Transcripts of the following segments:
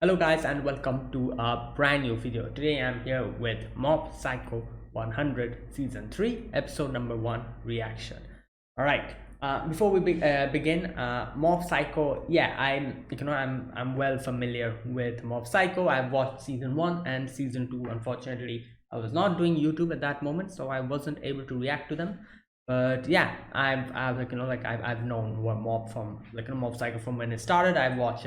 Hello guys and welcome to a brand new video. Today I'm here with Mob Psycho 100 Season 3 Episode number 1 Reaction. Alright, before we begin, Mob Psycho, yeah, I'm well familiar with Mob Psycho. I've watched Season 1 and Season 2. Unfortunately, I was not doing YouTube at that moment, so I wasn't able to react to them. But yeah, I've I've known what Mob from Mob Psycho from when it started. I've watched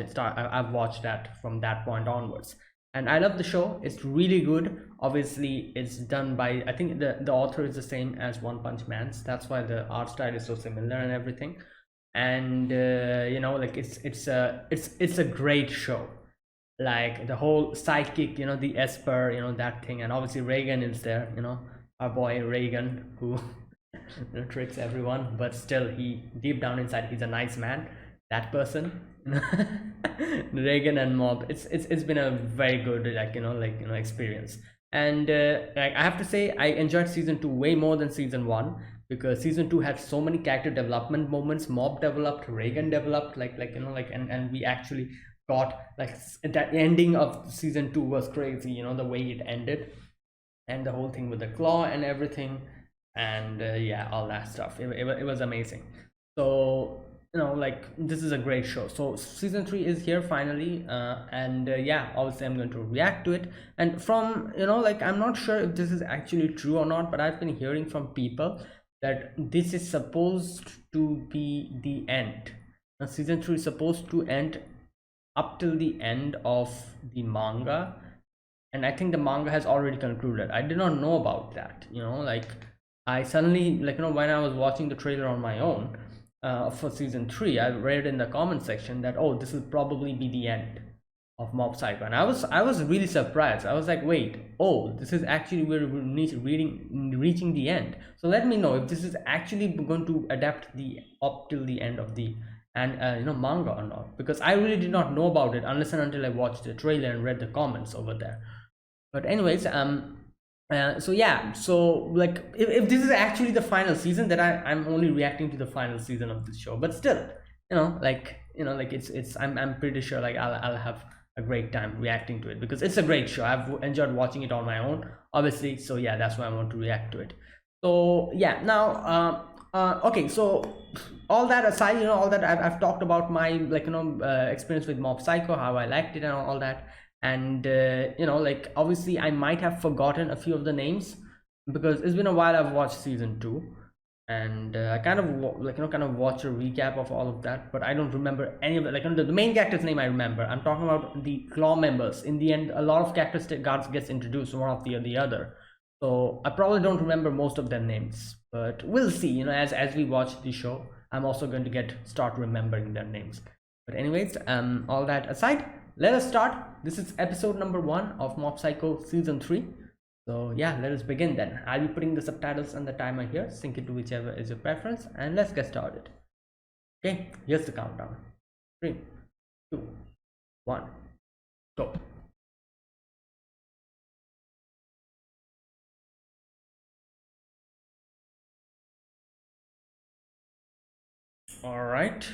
that from that point onwards, and I love the show. It's really good. Obviously, it's done by, I think the author is the same as One Punch Man's. That's why the art style is so similar and everything. And it's a great show. Like the whole sidekick, the Esper, that thing, and obviously Reagan is there. Our boy Reagan, who tricks everyone, but still, he deep down inside, he's a nice man. That person, Reagan and Mob. It's been a very good experience. And I have to say, I enjoyed season 2 way more than season 1, because season 2 had so many character development moments. Mob developed, Reagan developed, and we actually got that ending of season 2 was crazy. The way it ended, and the whole thing with the claw and everything, and yeah, all that stuff. It was amazing. So this is a great show. So season 3 is here finally, and yeah, obviously I'm going to react to it. And from I'm not sure if this is actually true or not, but I've been hearing from people that this is supposed to be the end. Now, season 3 is supposed to end up till the end of the manga, and I think the manga has already concluded. I did not know about that. I suddenly, when I was watching the trailer on my own for season 3, I read in the comment section that, oh, this will probably be the end of Mob Psycho, and I was really surprised. I was like, wait, oh, this is actually where we're reaching the end. So let me know if this is actually going to adapt the up till the end of the and manga or not, because I really did not know about it unless and until I watched the trailer and read the comments over there. But anyways, so yeah, so if this is actually the final season, then I'm only reacting to the final season of this show. But still, I'm pretty sure I'll have a great time reacting to it, because it's a great show. I've enjoyed watching it on my own, obviously. So yeah, that's why I want to react to it. So yeah, now okay, so all that aside, all that I've talked about my experience with Mob Psycho, how I liked it and all that. And obviously I might have forgotten a few of the names, because it's been a while I've watched season 2, and I kind of watch a recap of all of that, but I don't remember any of it. The main character's name I remember. I'm talking about the claw members. In the end, a lot of characters guards gets introduced, one after the other, so I probably don't remember most of their names, but we'll see. As we watch the show, I'm also going to start remembering their names. But anyways, all that aside, let us start. This is episode number 1 of Mob Psycho season 3. So yeah, let us begin then. I'll be putting the subtitles and the timer here. Sync it to whichever is your preference, and let's get started. Okay, here's the countdown. 3, 2, 1, go. All right.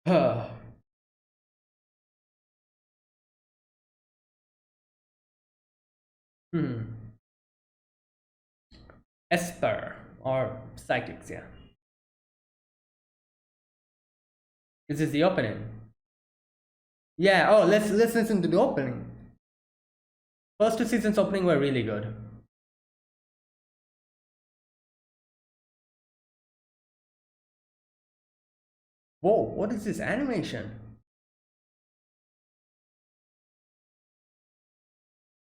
hmm. Esper or psychics, yeah. This is the opening. Yeah. Oh, let's listen to the opening. First 2 seasons opening were really good. Whoa, what is this animation?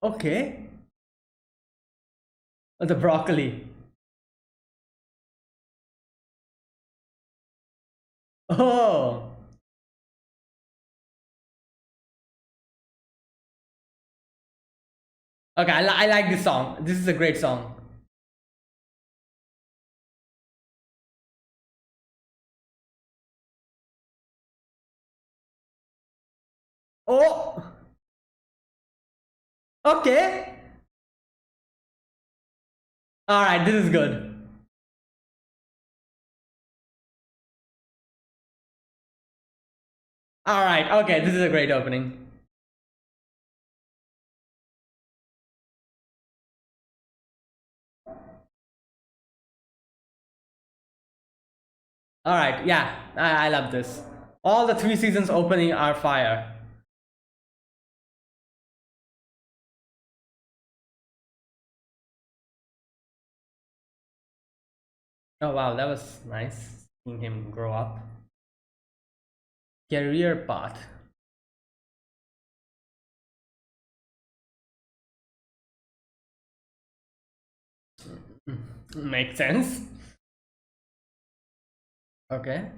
Okay. Oh, the broccoli. Oh. Okay, I like this song. This is a great song. Oh. Okay. All right, this is good. All right. Okay, this is a great opening. All right. Yeah, I love this. All the 3 seasons opening are fire. Oh wow, that was nice seeing him grow up. Career path. Makes sense. Okay.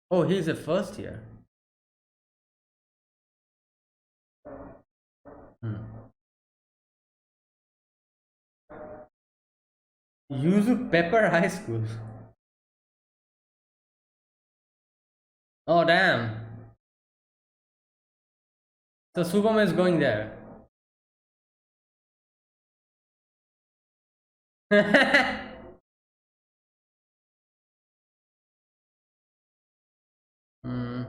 Oh, he's a first year. Hmm. Yuzu Pepper High School. Oh damn. So Subham is going there. Hmm.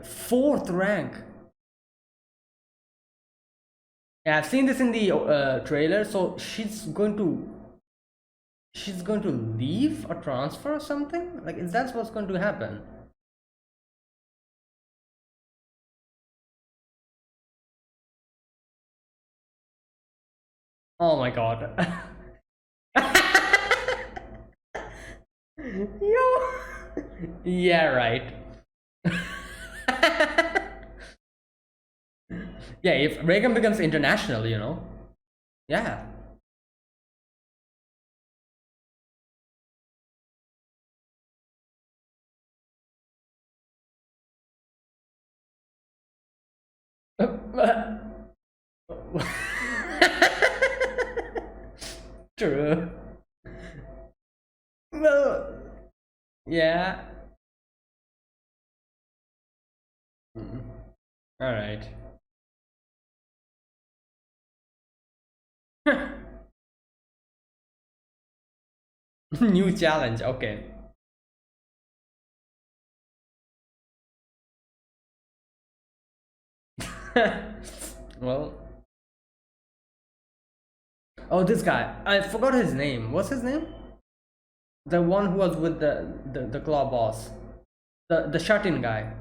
Fourth rank. Yeah, I've seen this in the trailer. So she's going to leave or transfer or something. Like, is that what's going to happen? Oh my god. Yo. Yeah, right. Yeah, if Reagan becomes international. Yeah. True. Well, yeah. Mm. All right. New challenge. Okay. Well, oh, this guy. I forgot his name. What's his name? The one who was with the claw boss. The shut-in guy.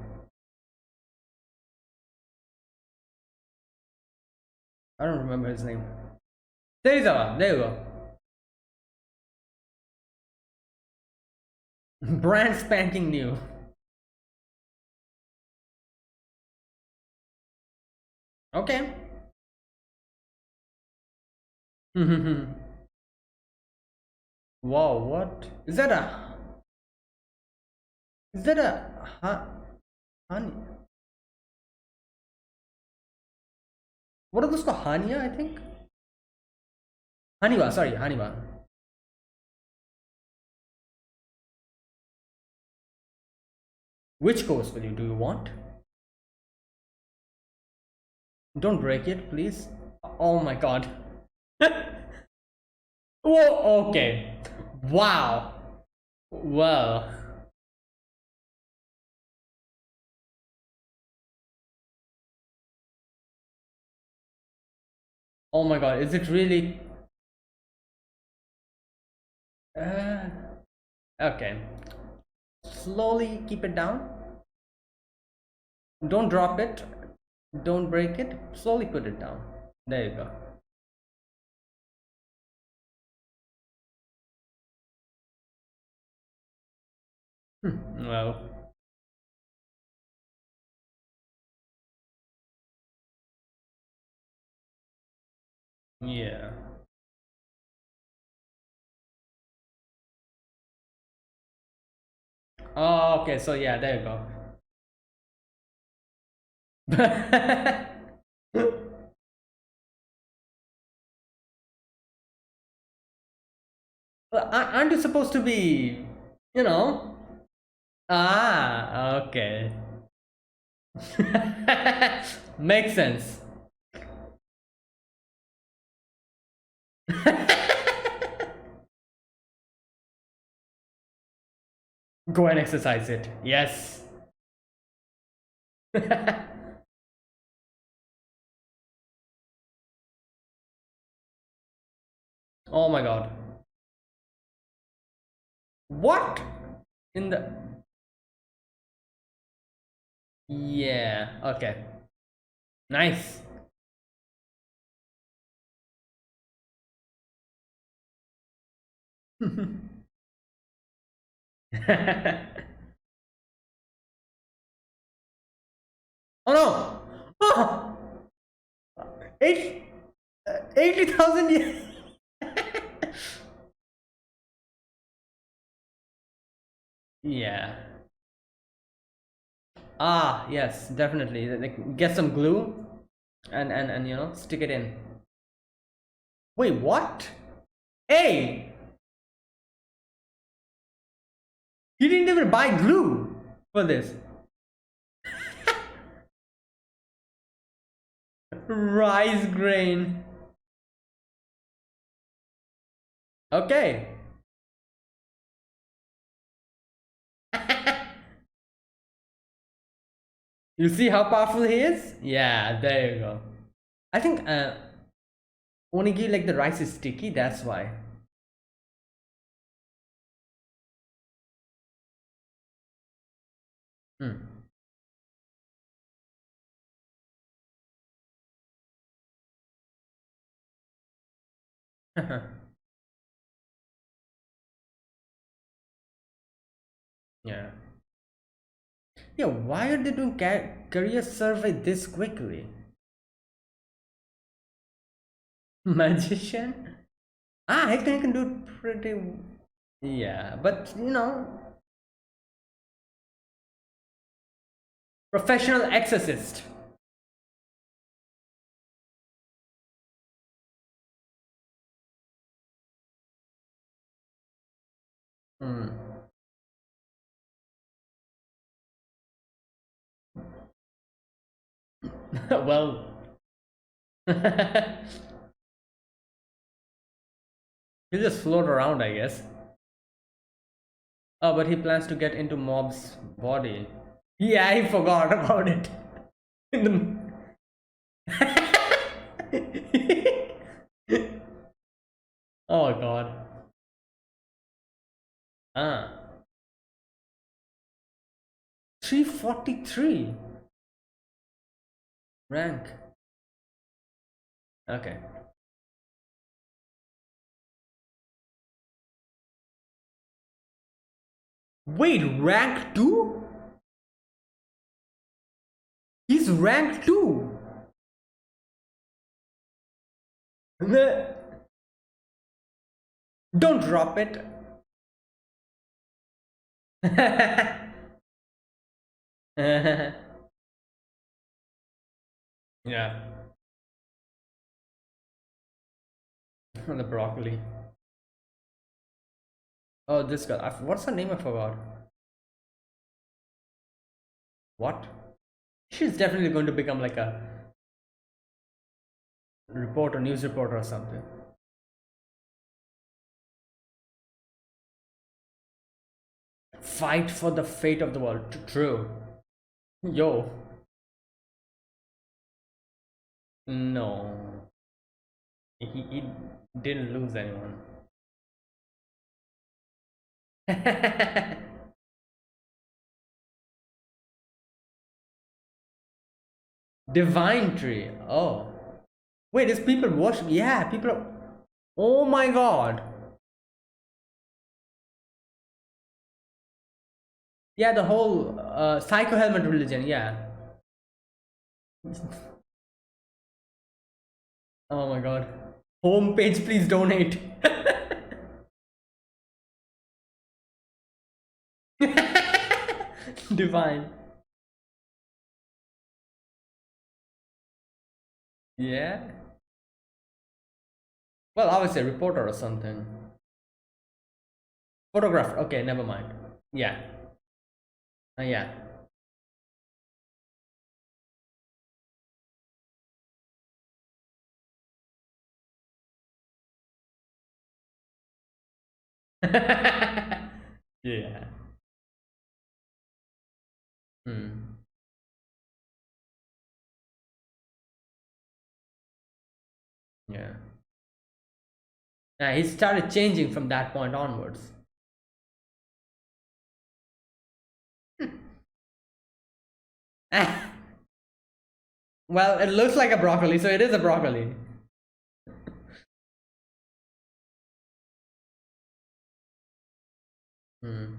I don't remember his name. Serizawa. There you go. Brand spanking new. Okay. Wow. What is that a? Is that a honey? What are those called? Hania, I think. Haniwa. Sorry, Haniwa. Which course will you do you want? Don't break it, please. Oh my god. Whoa, okay. Wow. Well. Oh my god, is it really? Uh, okay. Slowly keep it down. Don't drop it. Don't break it. Slowly put it down. There you go. Well. Yeah. Oh, okay. So yeah, there you go. Well, aren't you supposed to be, you know? Ah, okay. Makes sense. Go and exercise it. Yes. Oh my god. What? In the. Yeah, okay. Nice. Oh no! Oh! 80, 80,000 years. Yeah. Ah, yes, definitely. Get some glue and stick it in. Wait, what? Hey, he didn't even buy glue for this. Rice grain. Okay. You see how powerful he is? Yeah, there you go. I think onigi, like the rice is sticky, that's why. Hmm. Yeah. Yeah, why are they doing career survey this quickly? Magician? Ah, he can do it pretty. Yeah, but professional exorcist. Hmm. Well, he'll just float around, I guess. Oh, but he plans to get into Mob's body. Yeah, I forgot about it. In the... Oh god. Ah, 343 rank. Okay. Wait, rank 2? He's rank 2. Don't drop it. Yeah. The broccoli. Oh, this girl. What's her name? I forgot. What? She's definitely going to become like a reporter, news reporter or something. Fight for the fate of the world. True. Yo. No. He didn't lose anyone. Divine tree. Oh. Wait, is people worship? Yeah, people are... Oh my god. Yeah, the whole psycho helmet religion. Yeah. Oh my god. Homepage, please donate. Divine. Yeah. Well, I would say reporter or something. Photographer. Okay, never mind. Yeah. Yeah. Yeah. Hmm. Yeah. Yeah, he started changing from that point onwards. Well, it looks like a broccoli, so it is a broccoli. Hmm.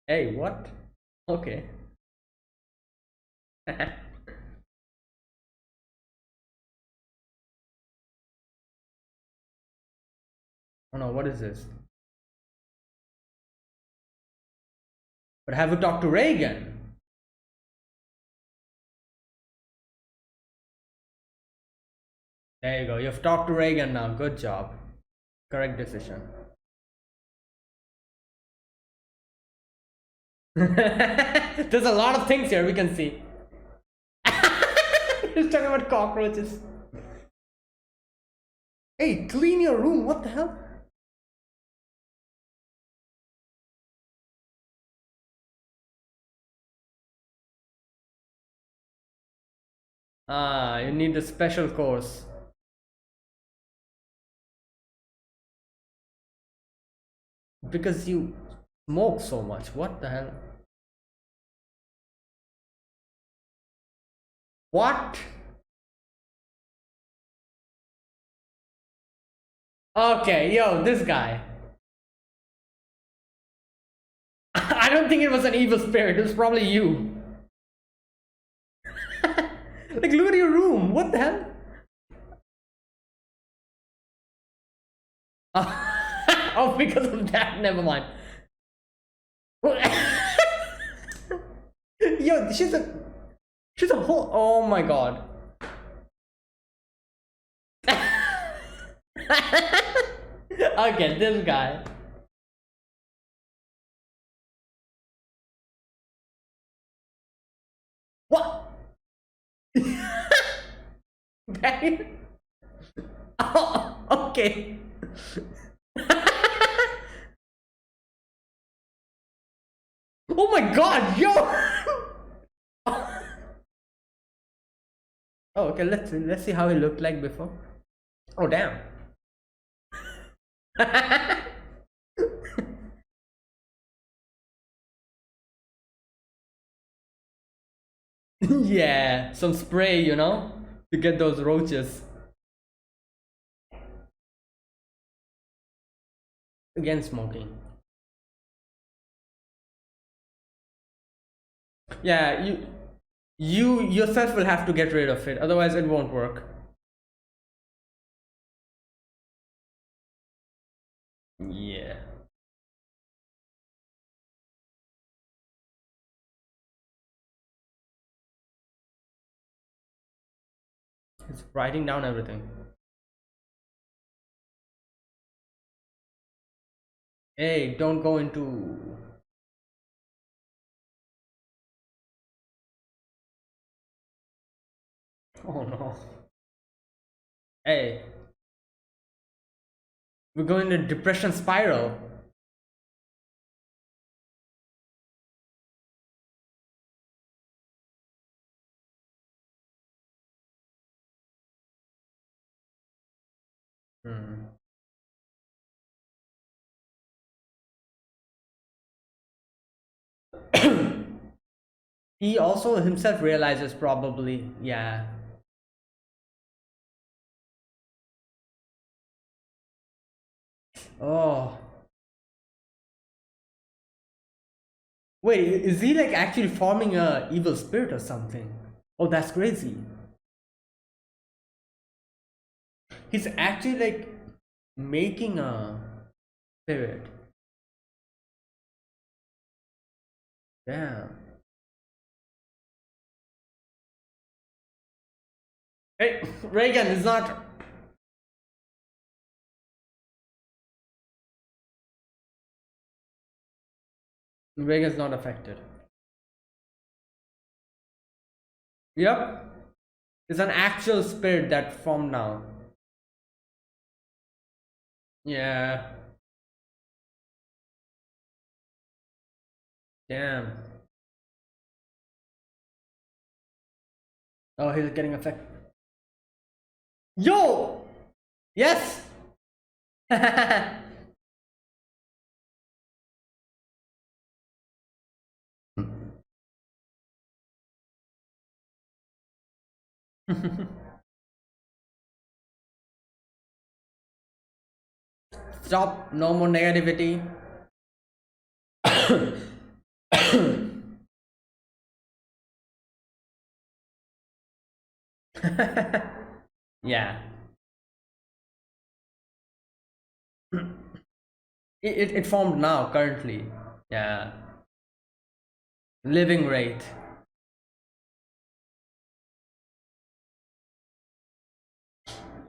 Hey, what? Okay. Oh no, what is this? But have you talked to Reagan? There you go. You've talked to Reagan now. Good job. Correct decision. There's a lot of things here we can see. He's talking about cockroaches. Hey, clean your room. What the hell? Ah, you need a special course. Because you smoke so much. What the hell? What? Okay, yo, this guy. I don't think it was an evil spirit. It was probably you. Like, look at your room. What the hell? Oh, because of that. Never mind. Yo, she's a whole. Oh my god. Okay, this guy. What? Barry? Oh, okay. Oh my god, yo! Oh, okay, let's see how he looked like before. Oh damn. Yeah, some spray, to get those roaches. Again, smoking. Yeah, you yourself will have to get rid of it, otherwise it won't work. Yeah. It's writing down everything. Hey, don't go into. Oh no. Hey, we're going to depression spiral. Hmm. He also himself realizes probably, yeah. Oh, wait, is he like actually forming a evil spirit or something? Oh, that's crazy. He's actually like making a spirit. Damn. Hey, Reagan is not. Reagan's not affected. Yep. It's an actual spirit that formed now. Yeah. Damn. Oh, he's getting affected. Yo! Yes! Stop. No more negativity. Yeah. It formed now, currently. Yeah. Living rate.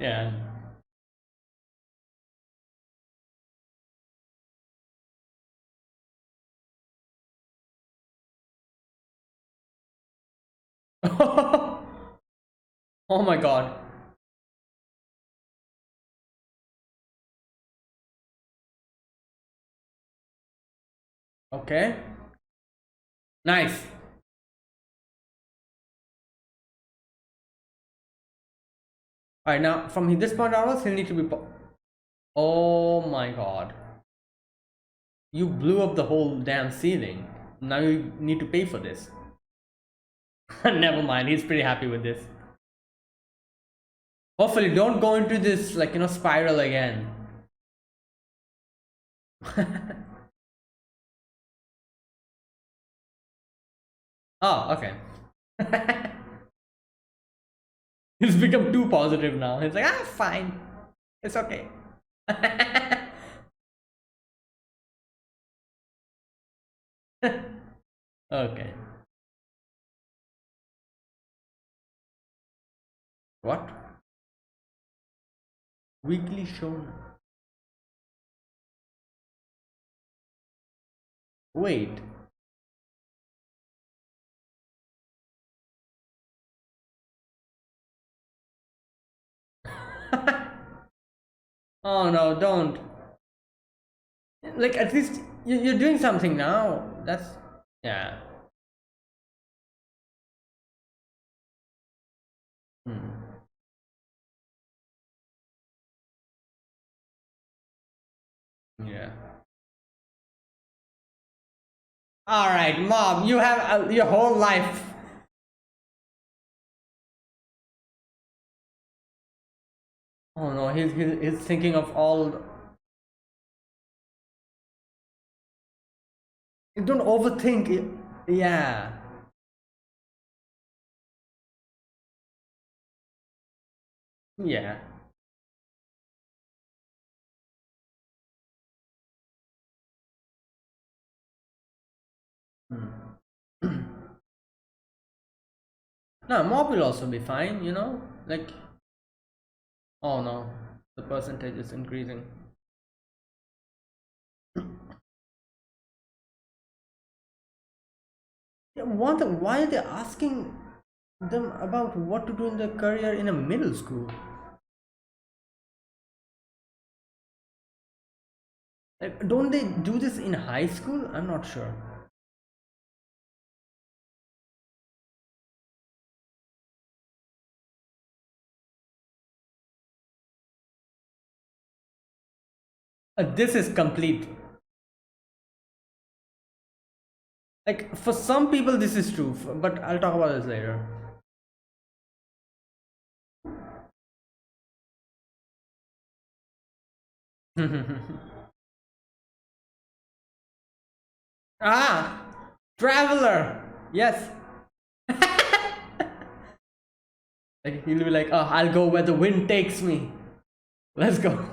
Yeah. Oh my god. Okay. Nice. Alright, now from this point onwards, he'll need to be. Oh my god. You blew up the whole damn ceiling. Now you need to pay for this. Never mind, he's pretty happy with this. Hopefully, don't go into this, like, spiral again. Oh, okay. He's become too positive now. He's like, fine. It's okay. Okay. What? Weekly shown. Wait. Oh no, don't. Like, at least you're doing something now. That's. Yeah. Hmm. Yeah. Alright, mom, you have your whole life. Oh no, he's thinking of all. Don't overthink it. Yeah. Yeah. Hmm. No, mob will also be fine. Like, oh no, the percentage is increasing. Yeah, why are they asking them about what to do in their career in a middle school? Like, don't they do this in high school? I'm not sure. This is complete. Like, for some people, this is true, but I'll talk about this later. Ah, traveler. Yes. Like, he'll be like, oh, I'll go where the wind takes me. Let's go.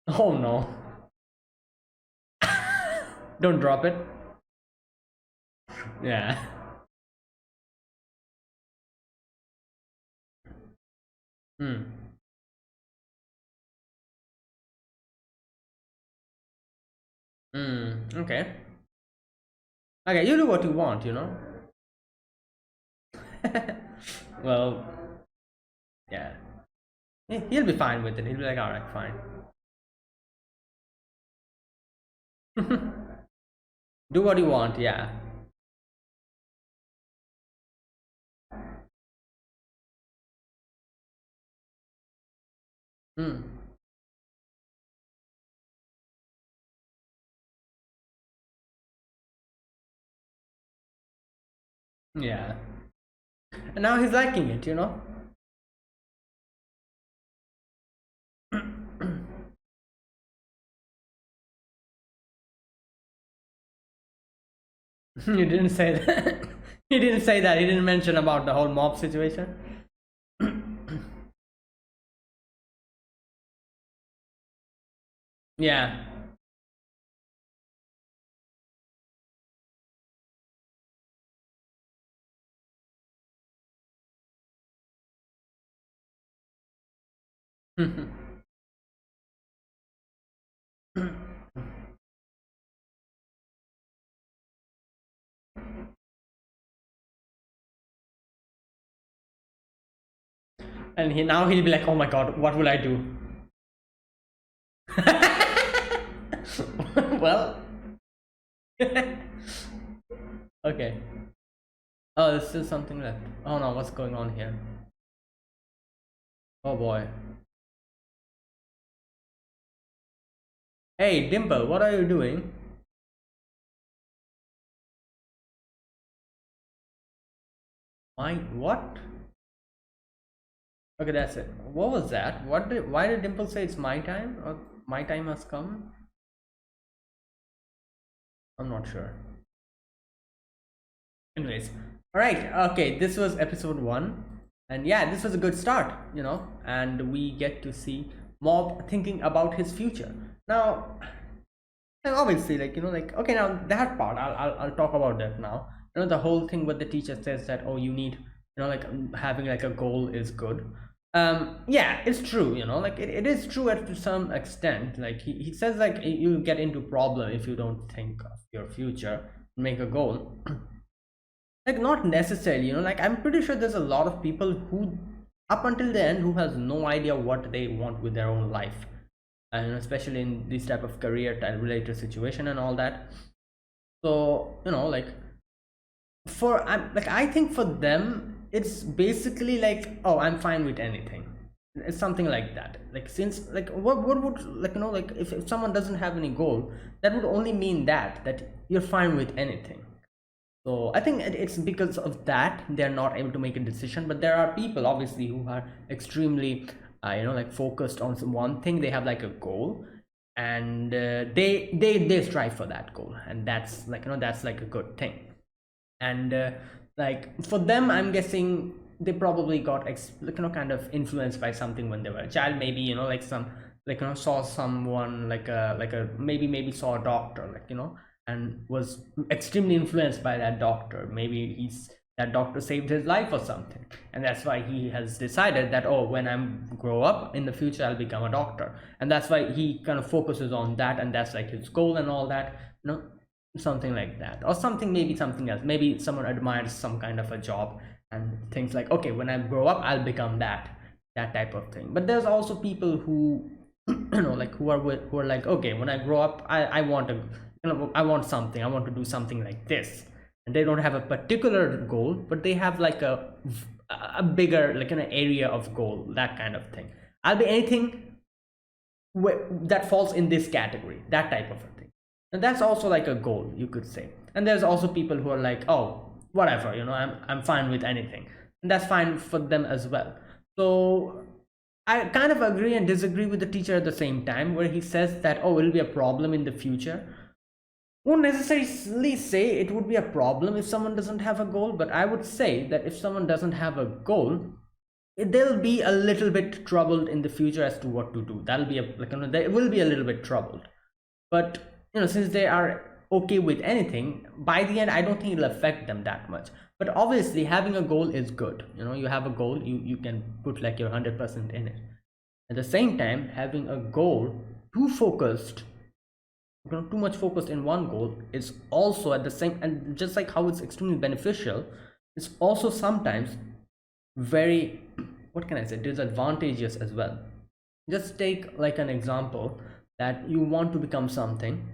Oh no. Don't drop it. Yeah. Hmm. Hmm. Okay. Okay, you do what you want. Well, yeah. He'll be fine with it. He'll be like, all right, fine. Do what you want, yeah. Hmm. Yeah. And now he's liking it, you know? You didn't say that. He didn't say that. He didn't mention about the whole mob situation. Yeah. And he'll be like, oh my god, what will I do? Well, okay. Oh, there's still something left. Oh no, what's going on here? Oh boy. Hey, Dimple, what are you doing? What? Okay, that's it. What was that? Why did Dimple say it's my time? Or my time has come? I'm not sure. Anyways, all right. Okay, this was episode one, and yeah, this was a good start, you know. And we get to see Mob thinking about his future. Now, and obviously, like, you know, like, okay, now that part, I'll talk about that now. You know, the whole thing what the teacher says that, oh, you need, you know, like, having like a goal is good. Yeah, it's true, you know, like it is true at to some extent. Like he says like you get into problem if you don't think of your future, make a goal. Like not necessarily, you know, like I'm pretty sure there's a lot of people who up until the end who has no idea what they want with their own life, and especially in this type of career type related situation and all that. So you know, like for I'm like I think for them it's basically like, oh, I'm fine with anything. It's something like that. Like since like what would, like, you know, like if someone doesn't have any goal, that would only mean that you're fine with anything. So I think it's because of that they're not able to make a decision. But there are people obviously who are extremely, you know, like focused on some one thing. They have like a goal, and they strive for that goal, and that's like, you know, that's like a good thing. And like for them, I'm guessing they probably got like, you know, kind of influenced by something when they were a child. Maybe, you know, like some, like, you know, saw someone like a maybe saw a doctor, like, you know, and was extremely influenced by that doctor. Maybe he's that doctor saved his life or something, and that's why he has decided that, oh, when I'm grow up in the future I'll become a doctor. And that's why he kind of focuses on that, and that's like his goal and all that, you know, something like that. Or something, maybe something else. Maybe someone admires some kind of a job and thinks like, okay, when I grow up I'll become that type of thing. But there's also people who you know, like who are like, okay, when I grow up I want to, you know, I want something, I want to do something like this. And they don't have a particular goal, but they have like a bigger, like, an area of goal, that kind of thing. I'll be anything that falls in this category, that type of a thing. And that's also like a goal, you could say. And there's also people who are like, oh, whatever, you know, I'm fine with anything, and that's fine for them as well. So I kind of agree and disagree with the teacher at the same time, where he says that, oh, it'll be a problem in the future. Won't necessarily say it would be a problem if someone doesn't have a goal, but I would say that if someone doesn't have a goal, they'll be a little bit troubled in the future as to what to do. That'll be a, like, you know, they will be a little bit troubled. But you know, since they are okay with anything, by the end I don't think it'll affect them that much. But obviously having a goal is good. You know, you have a goal, you can put like your 100% in it. At the same time, having a goal too focused, you know, too much focused in one goal is also at the same, and just like how it's extremely beneficial, it's also sometimes very what can I say, disadvantageous as well. Just take like an example that you want to become something,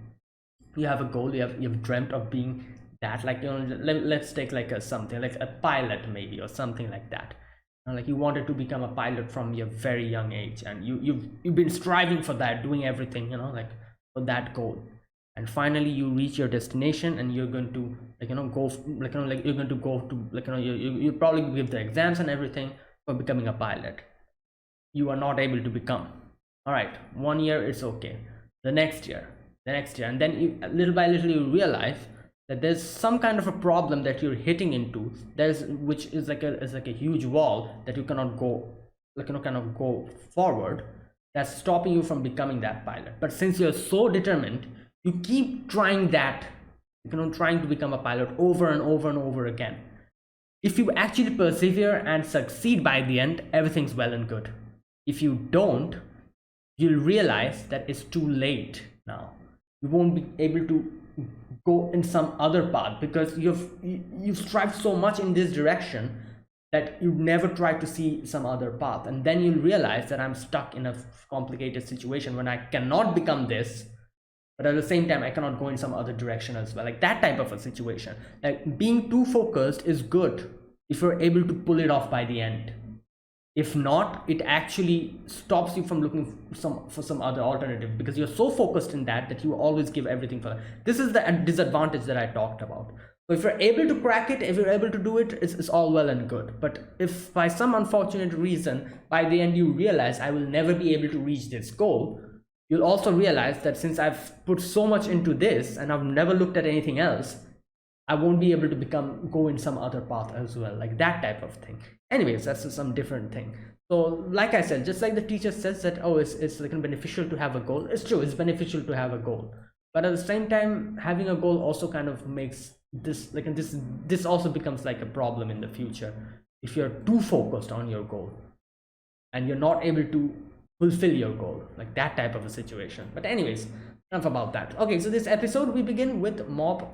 you have a goal, you've dreamt of being that, like, let's take like a something like a pilot maybe, or something like that. Like you wanted to become a pilot from your very young age, and you've been striving for that, doing everything, like for that goal. And finally you reach your destination, and you're going to like go like you're going to go to like you probably give the exams and everything for becoming a pilot. You are not able to become. All right, 1 year it's okay, the next year, and then little by little you realize that there's some kind of a problem that you're hitting into, which is like a huge wall that you cannot go, like cannot go forward, that's stopping you from becoming that pilot. But since you're so determined, you keep trying that, trying to become a pilot over and over and over again. If you actually persevere and succeed by the end, everything's well and good. If you don't, you'll realize that it's too late now. You won't be able to go in some other path, because you've strived so much in this direction that you never try to see some other path. And then you'll realize that I'm stuck in a complicated situation when I cannot become this, but at the same time I cannot go in some other direction as well. Like that type of a situation. Like being too focused is good if you're able to pull it off by the end. If not, it actually stops you from looking for some other alternative, because you're so focused in that you always give everything for that. This is the disadvantage that I talked about. So if you're able to crack it, if you're able to do it, it's all well and good. But if by some unfortunate reason by the end you realize I will never be able to reach this goal, you'll also realize that since I've put so much into this and I've never looked at anything else, I won't be able to go in some other path as well, like that type of thing. Anyways, that's some different thing. So like I said, just like the teacher says that, oh, it's like beneficial to have a goal. It's true, it's beneficial to have a goal, but at the same time, having a goal also kind of makes this like this also becomes like a problem in the future if you're too focused on your goal and you're not able to fulfill your goal, like that type of a situation. But anyways, enough about that. Okay, so this episode we begin with Mob,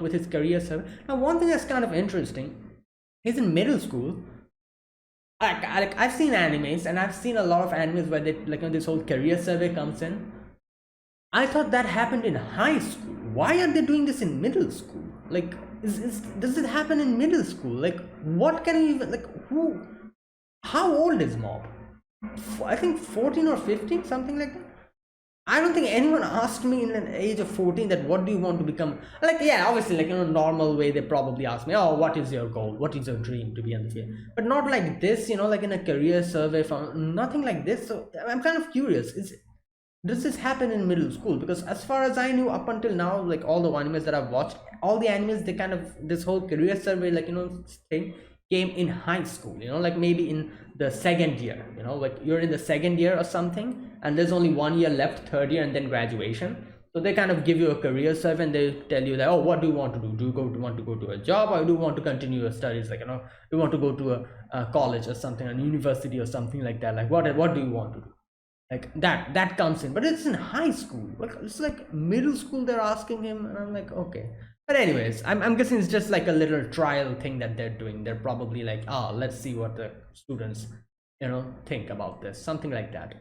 with his career survey. Now, one thing that's kind of interesting, he's in middle school. Like I've seen animes, and I've seen a lot of animes where they this whole career survey comes in. I thought that happened in high school. Why are they doing this in middle school? Like, does it happen in middle school? Like, what can you even who? How old is Mob? I think 14 or 15, something like that. I don't think anyone asked me in an age of 14 that what do you want to become. Like, yeah, obviously, like in a normal way, they probably ask me, oh, what is your goal? What is your dream to be in the field? But not like this, like in a career survey, from nothing like this. So I'm kind of curious. Does this happen in middle school? Because as far as I knew up until now, like all the animes that I've watched, all the animes, they kind of, this whole career survey, thing came in high school, like maybe in the second year, like you're in the second year or something, and there's only 1 year left, third year, and then graduation. So they kind of give you a career survey, and they tell you that, oh, what do you want to do? Do you want to go to a job, or do you want to continue your studies? Like, do you want to go to a college or something, a university or something like that? Like, what do you want to do? Like that comes in, but it's in high school. Like, it's like middle school they're asking him, and I'm like, okay. But anyways, I'm guessing it's just like a little trial thing that they're doing. They're probably like, oh, let's see what the students, think about this, something like that.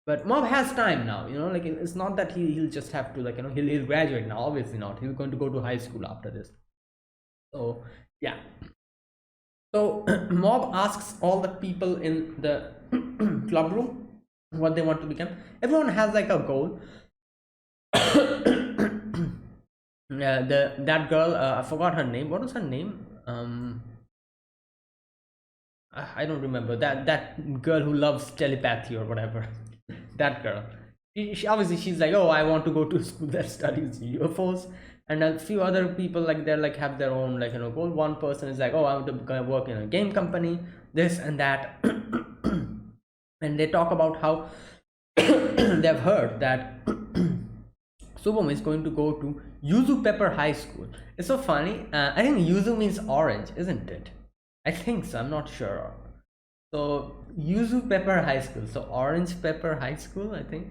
But Mob has time now, like it's not that he'll just have to he'll graduate now. Obviously not. He's going to go to high school after this. So yeah. So Mob asks all the people in the club room what they want to become. Everyone has like a goal. That girl, I forgot her name. What was her name? I don't remember. That girl who loves telepathy or whatever. That girl. She obviously, she's like, oh, I want to go to a school that studies UFOs. And a few other people, like, they're like have their own goal. One person is like, oh, I want to work in a game company, this and that. And they talk about how they've heard that Subom is going to go to Yuzu Pepper High School. It's so funny. I think Yuzu means orange, isn't it? I think so. I'm not sure. So Yuzu Pepper High School. So Orange Pepper High School, I think.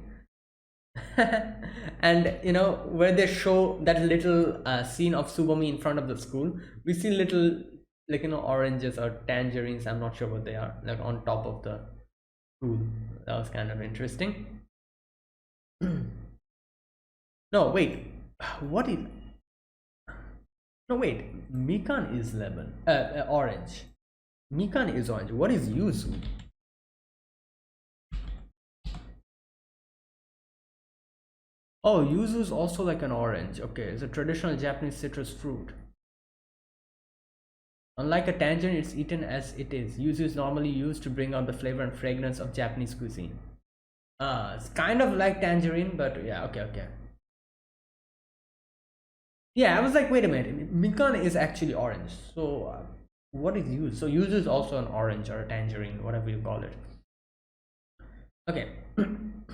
And where they show that little scene of Subomi in front of the school, we see little like oranges or tangerines, I'm not sure what they are, like on top of the food. That was kind of interesting. No, wait, what is, no wait, mikan is lemon, orange. Mikan is orange. What is yuzu? Oh, yuzu is also like an orange. Okay, it's a traditional Japanese citrus fruit. Unlike a tangerine, it's eaten as it is. Yuzu is normally used to bring out the flavor and fragrance of Japanese cuisine. It's kind of like tangerine, but yeah, okay. Yeah, I was like, wait a minute, mikan is actually orange. So, what is yuzu? So, yuzu is also an orange or a tangerine, whatever you call it. Okay,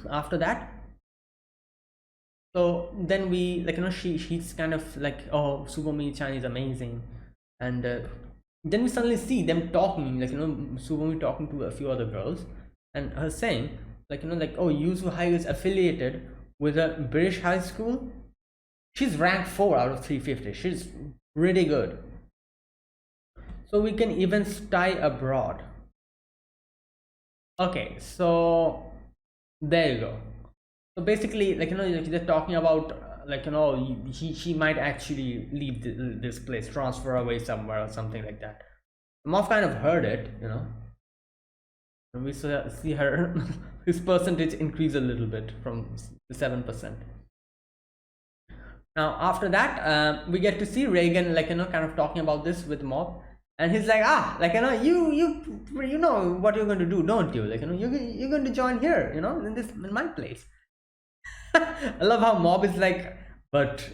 after that, so then we like she's kind of like, oh, Subomi-chan is amazing, and then we suddenly see them talking, like Subomi talking to a few other girls, and her saying like like, oh, Yuzu High is affiliated with a British high school. She's ranked 4 out of 350. She's really good. So we can even study abroad. Okay, so there you go. So basically, like like they're talking about like she might actually leave this place, transfer away somewhere or something like that. Moff kind of heard it, and we see her his percentage increase a little bit from 7%. Now after that, we get to see Reigen like kind of talking about this with Moff, and he's like, like you know what you're going to do, don't you? Like you're going to join here, in my place. I love how Mob is like, but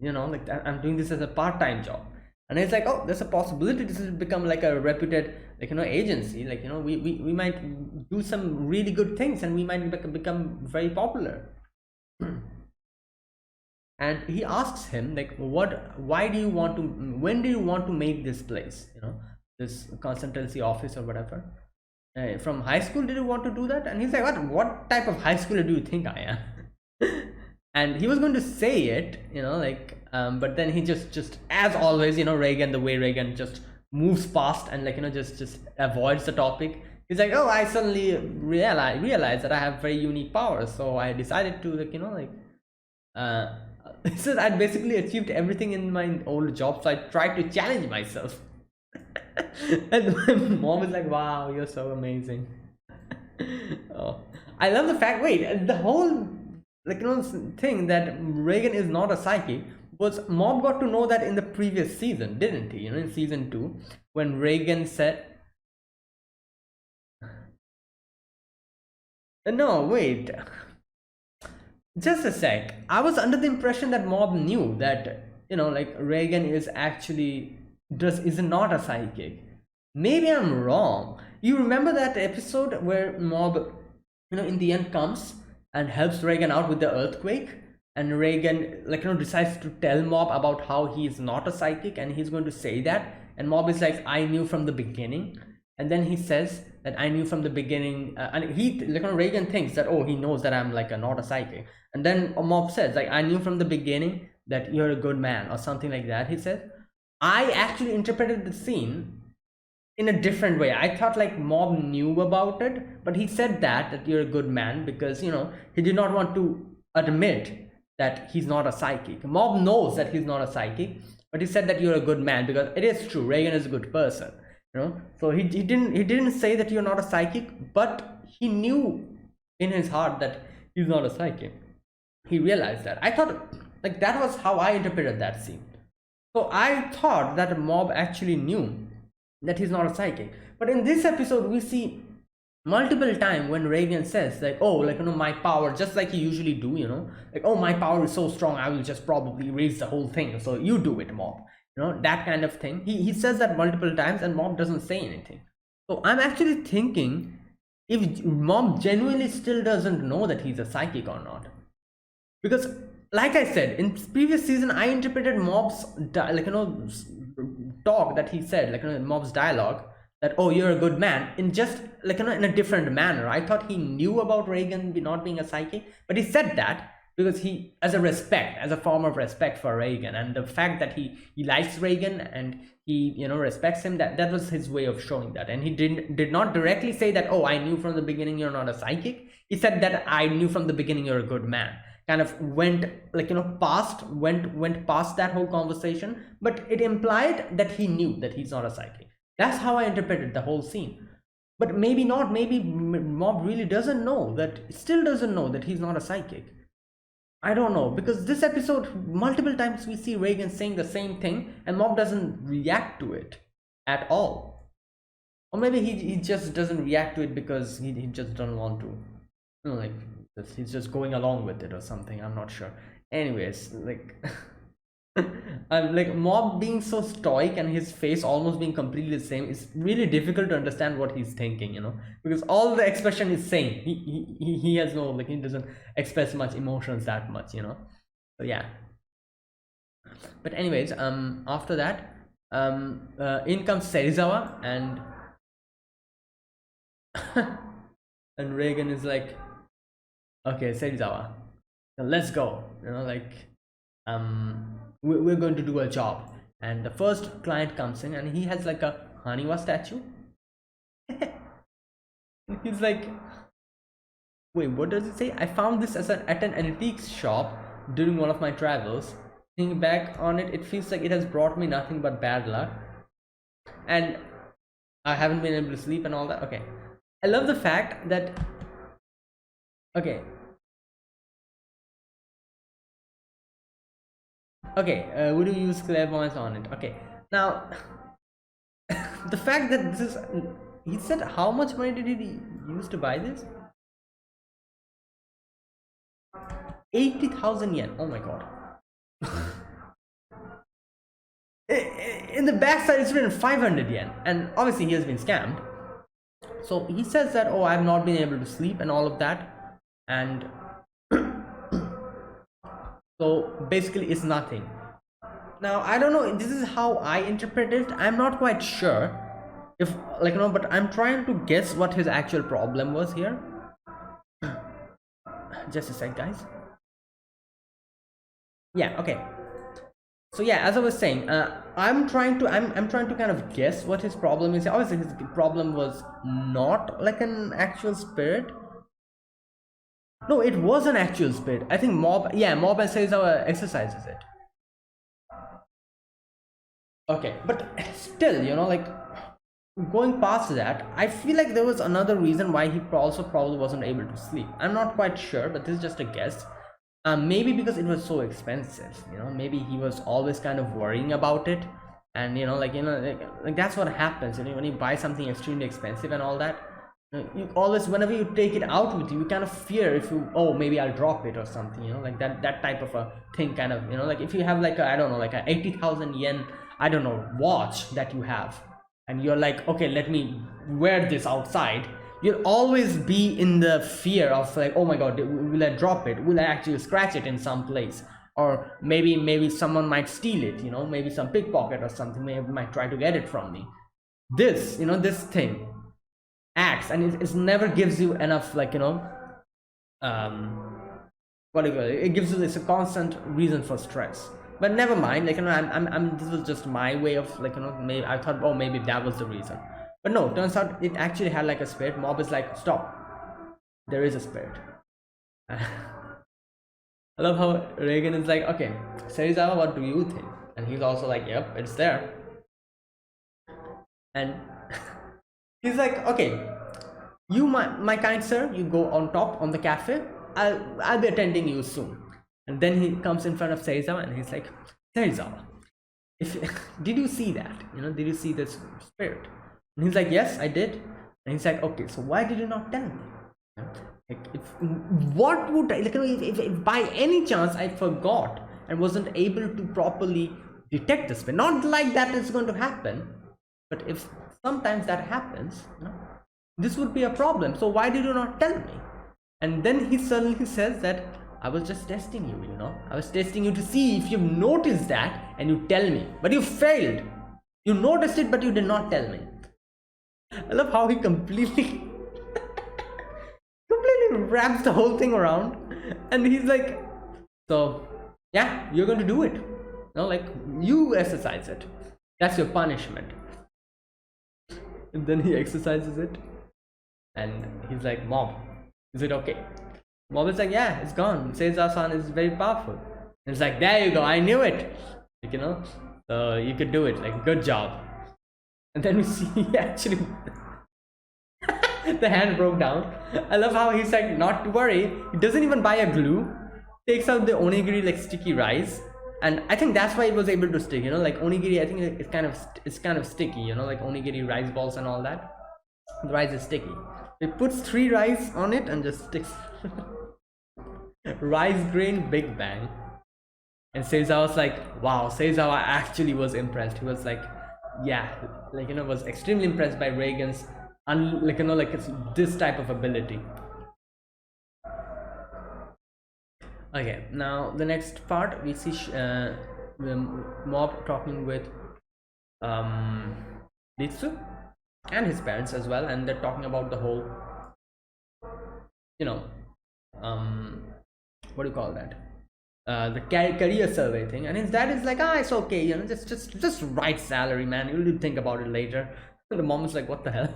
like I'm doing this as a part-time job, and it's like, oh, there's a possibility this will become like a reputed like agency, like we might do some really good things and we might become very popular. And he asks him like, why do you want to, when do you want to make this place, this consultancy office or whatever, from high school did you want to do that? And he's like, what type of high schooler do you think I am? And he was going to say it, but then he just as always, Reigen, the way Reigen just moves past and like just avoids the topic. He's like, oh, I suddenly realized that I have very unique powers, so I decided to he says I basically achieved everything in my old job, so I tried to challenge myself. And my mom is like, wow, you're so amazing. Oh, I love the fact, wait, the whole thing that Reigen is not a psychic was Mob got to know that in the previous season, didn't he? In season 2, when Reigen said, no, wait, just a sec. I was under the impression that Mob knew that like Reigen is actually is not a psychic. Maybe I'm wrong. You remember that episode where Mob in the end comes and helps Reigen out with the earthquake, and Reigen decides to tell Mob about how he's not a psychic and he's going to say that, and Mob is like, I knew from the beginning. And then he says that I knew from the beginning, and he Reigen thinks that, oh, he knows that I'm not a psychic. And then Mob says like, I knew from the beginning that you're a good man or something like that. He says, I actually interpreted the scene in a different way. I thought like Mob knew about it, but he said that you're a good man because he did not want to admit that he's not a psychic. Mob knows that he's not a psychic, but he said that you're a good man because it is true, Reigen is a good person, so he didn't say that you're not a psychic, but he knew in his heart that he's not a psychic. He realized that. I thought like that was how I interpreted that scene. So I thought that Mob actually knew that he's not a psychic. But in this episode, we see multiple times when Reigen says like, oh, my power, just like he usually do, like, oh, my power is so strong, I will just probably raise the whole thing, so you do it, Mob, that kind of thing. He says that multiple times and Mob doesn't say anything. So I'm actually thinking if Mob genuinely still doesn't know that he's a psychic or not, because like I said in previous season, I interpreted Mob's talk that he said, Mob's dialogue, that, oh, you're a good man, in just in a different manner. I thought he knew about Reigen not being a psychic, but he said that, because he, as a respect, as a form of respect for Reagan, and the fact that he likes Reagan and he, you know, respects him, that was his way of showing that. And he did not directly say that, oh, I knew from the beginning you're not a psychic. He said that I knew from the beginning you're a good man. Kind of went, like, you know, went past that whole conversation, but it implied that he knew that he's not a psychic. That's how I interpreted the whole scene. But maybe not. Maybe Mob really doesn't know that, still doesn't know that he's not a psychic. I don't know, because this episode, multiple times we see Reagan saying the same thing and Mob doesn't react to it at all. Or maybe he just doesn't react to it because he just doesn't want to, you know, like, he's just going along with it or something. I'm not sure. Anyways, like like Mob being so stoic and his face almost being completely the same, it's really difficult to understand what he's thinking, you know, because all the expression is same. He has no, like, he doesn't express much emotions that much, you know. So yeah. But anyways, after that, in comes Serizawa, and and Reagan is like, okay, Serizawa, let's go, you know, like, we're going to do a job. And the first client comes in and he has like a Haniwa statue. He's like, wait, what does it say? I found this at an antiques shop during one of my travels. Thinking back on it, it feels like it has brought me nothing but bad luck, and I haven't been able to sleep and all that. Okay, I love the fact that, okay, would you use clairvoyance on it? Okay, now the fact that this is, he said, how much money did he use to buy this? 80,000 yen. Oh my god. In the backside it's written 500 yen, and obviously he has been scammed. So he says that, oh, I've not been able to sleep and all of that, and so basically it's nothing. Now I don't know, this is how I interpret it. I'm not quite sure if, like, you know, but I'm trying to guess what his actual problem was here. Just a sec, guys. Yeah, okay. So yeah, as I was saying, I'm trying to kind of guess what his problem is. Obviously his problem was not like an actual spirit. No, it was an actual spirit. I think Mob and Serizawa exercises it. Okay, but still, you know, like, going past that, I feel like there was another reason why he also probably wasn't able to sleep. I'm not quite sure, but this is just a guess. Maybe because it was so expensive, you know, maybe he was always kind of worrying about it. And, you know, like, like that's what happens, you know, when you buy something extremely expensive and all that, you always, whenever you take it out with you, you kind of fear if you, oh, maybe I'll drop it or something, you know, like that type of a thing, kind of, you know, like if you have like a, I don't know, like a 80,000 yen, I don't know, watch that you have, and you're like, okay, let me wear this outside, you'll always be in the fear of like, oh my god, will I drop it, will I actually scratch it in some place, or maybe someone might steal it, you know, maybe some pickpocket or something might try to get it from me. This, you know, this thing acts, and it never gives you enough, like, you know, what do you call it? It gives you this a constant reason for stress. But never mind, like, you know, I'm this was just my way of, like, you know, maybe I thought, oh, maybe that was the reason. But no, turns out it actually had like a spirit. Mob is like, stop, there is a spirit. I love how Reagan is like, okay, Serizawa, what do you think? And he's also like, yep, it's there. And he's like, okay, you, my kind sir, you go on top on the cafe, I'll be attending you soon. And then he comes in front of Serizawa and he's like, Serizawa, did you see that, you know, did you see this spirit? And he's like, yes, I did. And he's like, okay, so why did you not tell me? Like, what would I, like, if by any chance I forgot and wasn't able to properly detect the spirit, not like that is going to happen, but if sometimes that happens, you know, this would be a problem. So why did you not tell me? And then he suddenly says that I was just testing you, you know, I was testing you to see if you've noticed that and you tell me, but you failed. You noticed it, but you did not tell me. I love how he completely wraps the whole thing around, and he's like, So yeah, you're going to do it. Like you exercise it. That's your punishment. And then he exercises it, and he's like, "Mom, is it okay?" Mom is like, "Yeah, it's gone. Seiza-san is very powerful." And it's like, "There you go. I knew it." So you could do it. Like, good job. And then we see actually the hand broke down. I love how he's like, not to worry. He doesn't even buy a glue. Takes out the onigiri like sticky rice, and I think that's why it was able to stick. Like onigiri, I think it's kind of sticky. Like onigiri rice balls and all that. The rice is sticky. He puts 3 rice on it and just sticks. Rice grain Big Bang. And Seizawa was like, wow. Seizawa actually was impressed. He was like, yeah, like was extremely impressed by Reigen's it's this type of ability. Okay, now the next part we see the mob talking with Ritsu and his parents as well, and they're talking about the whole what do you call that, the career survey thing. And his dad is like, it's okay, just write salary, man, you'll think about it later. And the mom is like, what the hell?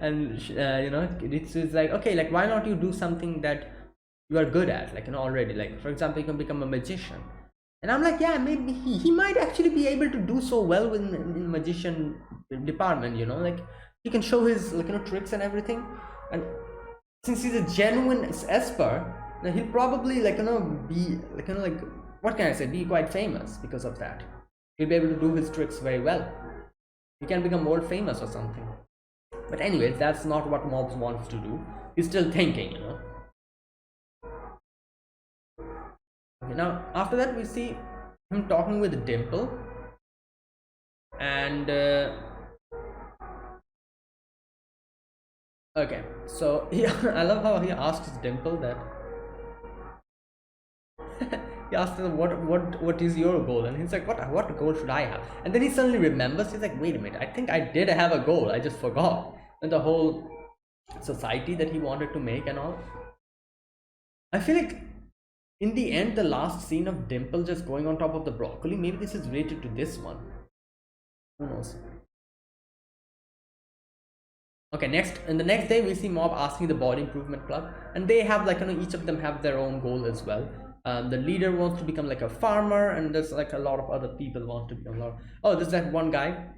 And Ritsu is like, okay, like why not you do something that you are good at, like already, like for example you can become a magician. And I'm like, yeah, maybe he might actually be able to do so well in magician department, like he can show his tricks and everything. And since he's a genuine esper, he'll probably be what can I say, be quite famous because of that. He'll be able to do his tricks very well. He can become world famous or something. But anyways, that's not what Mobs wants to do. He's still thinking, Okay, now after that we see him talking with Dimple, and okay, so I love how he asks Dimple that he asks her what is your goal, and he's like, what goal should I have? And then he suddenly remembers. He's like, wait a minute, I think I did have a goal, I just forgot. And the whole society that he wanted to make and all. I feel like in the end, the last scene of Dimple just going on top of the broccoli, maybe this is related to this one. Who knows? Okay, in the next day we see Mob asking the Body Improvement Club, and they have each of them have their own goal as well. The leader wants to become like a farmer, and there's a lot of other people want to become there's that one guy.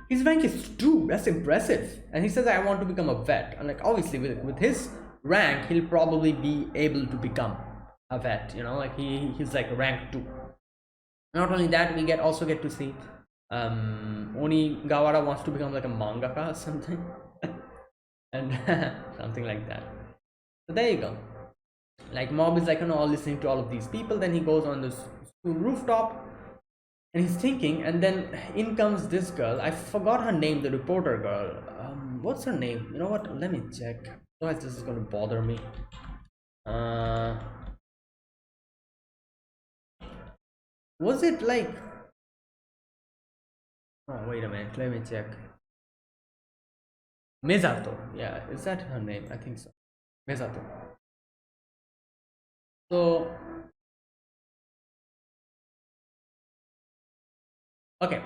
His rank is 2. That's impressive. And he says, I want to become a vet. And obviously with his rank, he'll probably be able to become a vet, he's like rank 2. Not only that, we also get to see Onigawara wants to become like a mangaka or something. And something like that. So there you go. Like Mob is all listening to all of these people. Then he goes on this rooftop and he's thinking, and then in comes this girl. I forgot her name, the reporter girl. What's her name? You know what, let me check, otherwise this is going to bother me. Was it like, oh wait a minute, let me check. Misato, yeah, is that her name? I think so, Misato. So okay,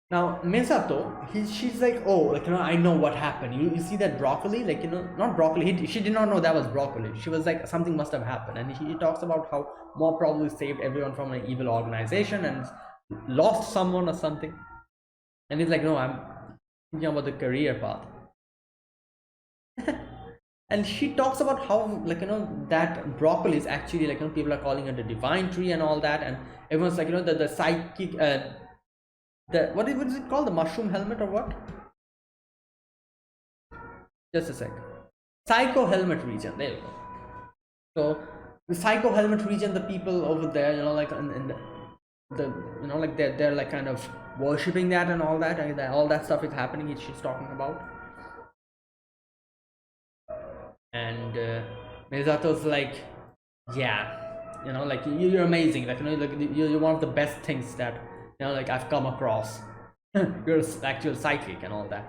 now Misato, she's like, oh, I know what happened. You see that broccoli, not broccoli, she did not know that was broccoli. She was like, something must have happened. And he talks about how Mob probably saved everyone from an evil organization and lost someone or something. And he's like, no, I'm thinking about the career path. And she talks about how that broccoli is actually people are calling it the divine tree and all that, and everyone's like the psychic what is it called, the mushroom helmet or what? Just a sec. Psycho helmet region, there you go. So the psycho helmet region, the people over there, in the they're kind of worshipping that and all that, and all that stuff is happening. She's talking about. And Misato's like, yeah, you're amazing, you're one of the best things that I've come across. You're an actual psychic and all that.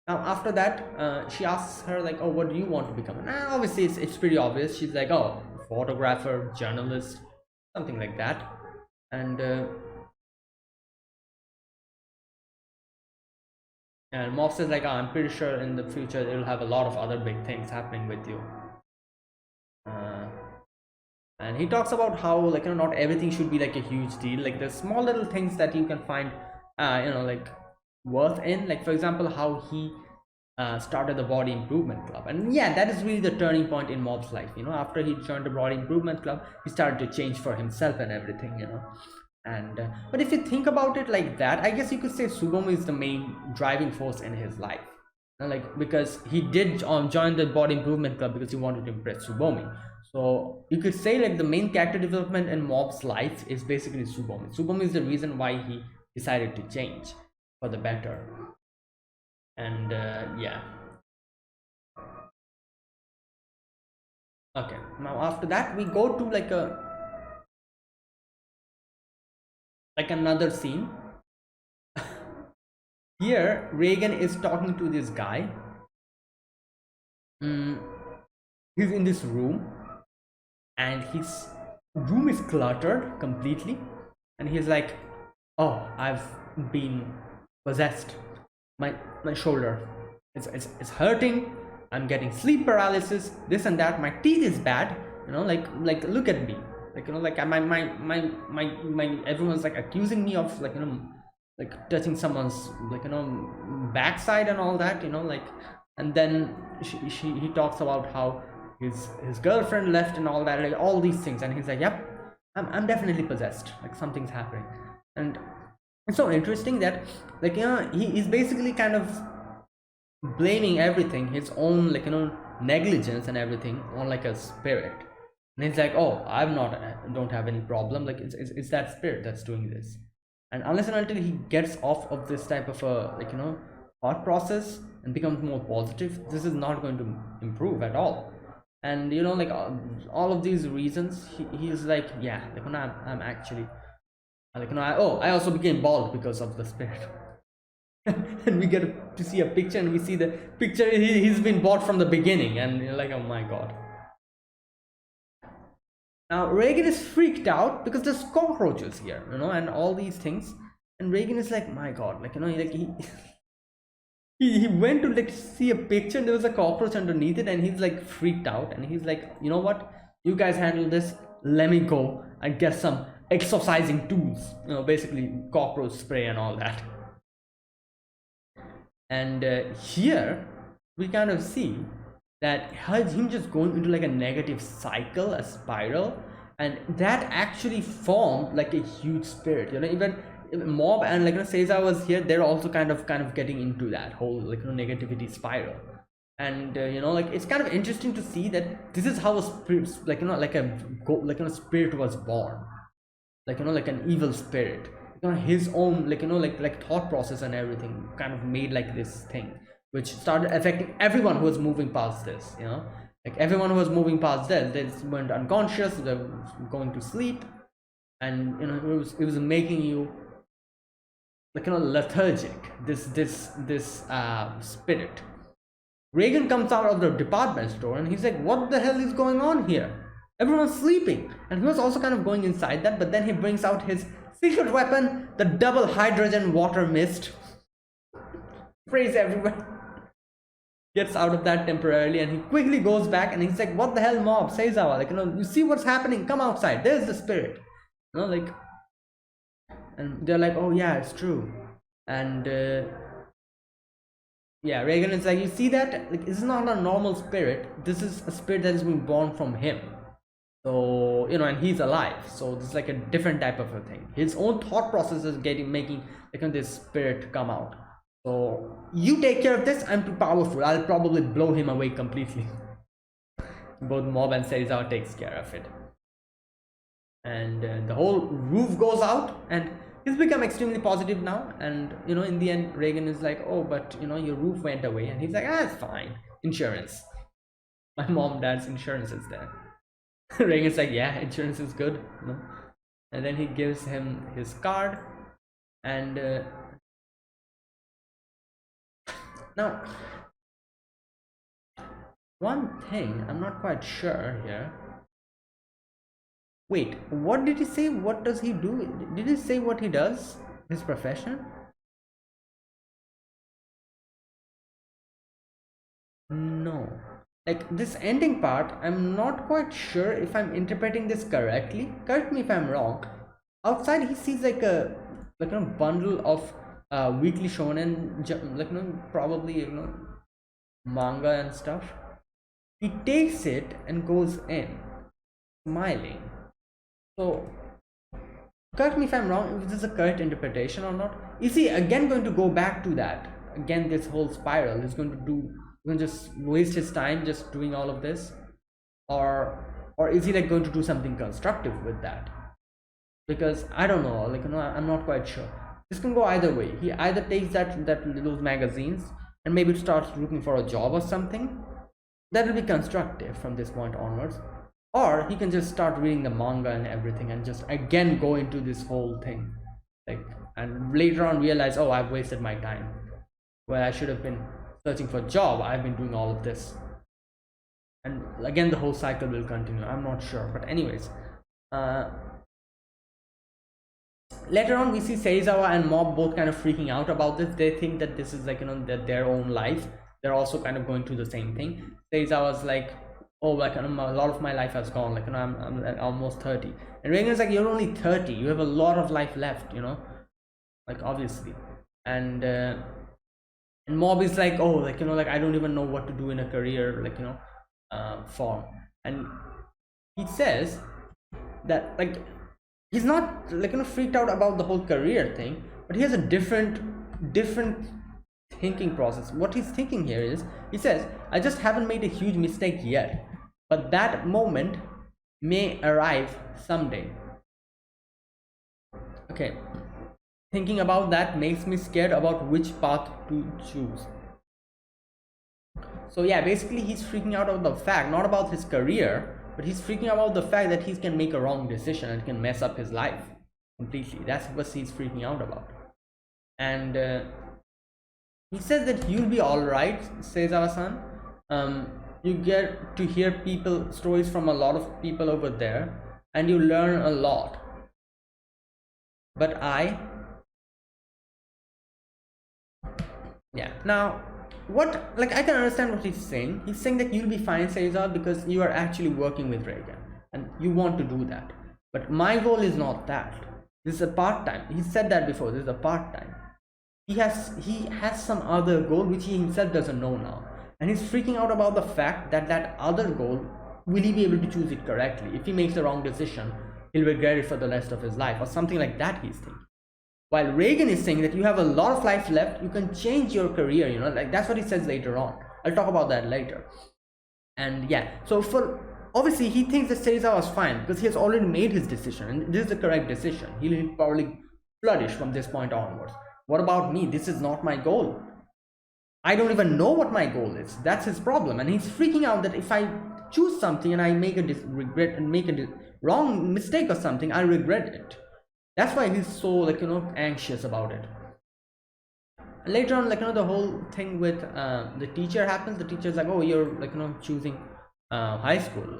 Now after that, she asks her oh, what do you want to become? And obviously it's pretty obvious. She's like, oh, photographer, journalist, something like that. And Mob says like, oh, I'm pretty sure in the future you'll have a lot of other big things happening with you. uh, and he talks about how, like, not everything should be like a huge deal. Like there's small little things that you can find like worth in, like for example how he started the body improvement club. And yeah, that is really the turning point in Mob's life. After he joined the body improvement club, he started to change for himself and everything. And but if you think about it like that, I guess you could say Sugomu is the main driving force in his life. Like, because he did join the body improvement club because he wanted to impress Tsubomi. So you could say like the main character development in Mob's life is basically Tsubomi. Tsubomi is the reason why he decided to change for the better. And yeah. Okay, now after that we go to like another scene. Here Reigen is talking to this guy. He's in this room, and his room is cluttered completely, and he's like, oh, I've been possessed. My shoulder, it's hurting. I'm getting sleep paralysis, this and that. My teeth is bad, like look at me. Like, like my everyone's like accusing me of, like, like touching someone's, like, backside and all that, like. And then he talks about how his girlfriend left and all that, like all these things. And he's like, yep, I'm definitely possessed, like something's happening. And it's so interesting that, like, he is basically kind of blaming everything, his own, like, negligence and everything, on like a spirit. And he's like, oh, don't have any problem, like it's that spirit that's doing this. And unless and until he gets off of this type of a, like, thought process and becomes more positive, this is not going to improve at all. And like, all of these reasons, he's like, yeah, like, I'm actually, like, I also became bald because of the spirit. And we get to see a picture, and we see the picture, he's been bought from the beginning, and you're like, oh my god. Now Reigen is freaked out because there's cockroaches here, and all these things. And Reigen is like, my god, like, like he went to like see a picture, and there was a cockroach underneath it, and he's like freaked out. And he's like, you know what, you guys handle this, let me go and get some exorcising tools, basically cockroach spray and all that. And here we kind of see that him just going into like a negative cycle, a spiral. And that actually formed like a huge spirit. Even Mob and, like, Caesar was here, they're also kind of getting into that whole, like, negativity spiral. And like, it's kind of interesting to see that this is how a spirit, like, like a spirit was born. Like, like an evil spirit, his own, like, like thought process and everything kind of made like this thing, which started affecting everyone who was moving past this. Like everyone who was moving past this, they went unconscious, they were going to sleep. And it was making you, like, lethargic, this spirit. Reigen comes out of the department store, and he's like, what the hell is going on here? Everyone's sleeping. And he was also kind of going inside that, but then he brings out his secret weapon, the double hydrogen water mist. Sprays everywhere. Gets out of that temporarily, and he quickly goes back, and he's like, what the hell, Mob, Seizawa, like, you see what's happening, come outside, there's the spirit. Like, and they're like, oh yeah, it's true. And yeah, Reigen is like, you see that, like, this is not a normal spirit, this is a spirit that has been born from him. So, and he's alive, so this is like a different type of a thing. His own thought process is making, like, this spirit come out. So you take care of this, I'm too powerful, I'll probably blow him away completely. Both Mob and Seizawa takes care of it. And the whole roof goes out, and he's become extremely positive now. And in the end, Reigen is like, oh, but your roof went away. And he's like, it's fine, insurance, my mom dad's insurance is there. Reigen's like, yeah, insurance is good. And then he gives him his card. And now, one thing I'm not quite sure here, Wait, what did he say? What does he do? Did he say what he does? His profession? No. Like this ending part, I'm not quite sure if I'm interpreting this correctly. Correct me if I'm wrong. Outside, he sees like a bundle of weekly shonen, probably manga and stuff. He takes it and goes in, smiling. So, correct me if I'm wrong, if this is a correct interpretation or not. Is he again going to go back to that? Again, this whole spiral is going to just waste his time just doing all of this? Or is he like going to do something constructive with that? Because I don't know, I'm not quite sure. This can go either way. He either takes those magazines and maybe starts looking for a job or something. That will be constructive from this point onwards. Or he can just start reading the manga and everything and just again go into this whole thing, and later on realize, oh, I've wasted my time where I should have been searching for a job. I've been doing all of this, and again the whole cycle will continue. I'm not sure, but anyways, later on we see Serizawa and Mob both kind of freaking out about this. They think that this is that their own life. They're also kind of going through the same thing. Serizawa's like, oh, a lot of my life has gone, I'm almost 30, and Reigen's like, you're only 30, you have a lot of life left, obviously. And Mob is like, oh, I don't even know what to do in a career, form. And he says that he's not freaked out about the whole career thing, but he has a different thinking process. What he's thinking here is, he says, I just haven't made a huge mistake yet, but that moment may arrive someday. Okay, thinking about that makes me scared about which path to choose. So yeah, basically he's freaking out about the fact, not about his career, but he's freaking out about the fact that he can make a wrong decision and can mess up his life completely. That's what he's freaking out about. And he says that you'll be all right, Serizawa-san. You get to hear stories from a lot of people over there, and you learn a lot. But now what, I can understand what he's saying. He's saying that you'll be fine, Serizawa, because you are actually working with Reigen and you want to do that. But my goal is not that. This is a part-time. He said that before. This is a part-time. He has some other goal which he himself doesn't know now, and he's freaking out about the fact that other goal, will he be able to choose it correctly? If he makes the wrong decision, he'll regret it for the rest of his life, or something like that, he's thinking. While Reigen is saying that you have a lot of life left, you can change your career, that's what he says later on. I'll talk about that later. And yeah, so obviously he thinks that Serizawa was fine because he has already made his decision, and this is the correct decision. He'll probably flourish from this point onwards. What about me? This is not my goal. I don't even know what my goal is. That's his problem, and he's freaking out that if I choose something and I make a wrong mistake or something, I regret it. That's why he's so anxious about it. Later on, the whole thing with the teacher happens. The teacher's like, oh, you're choosing high school.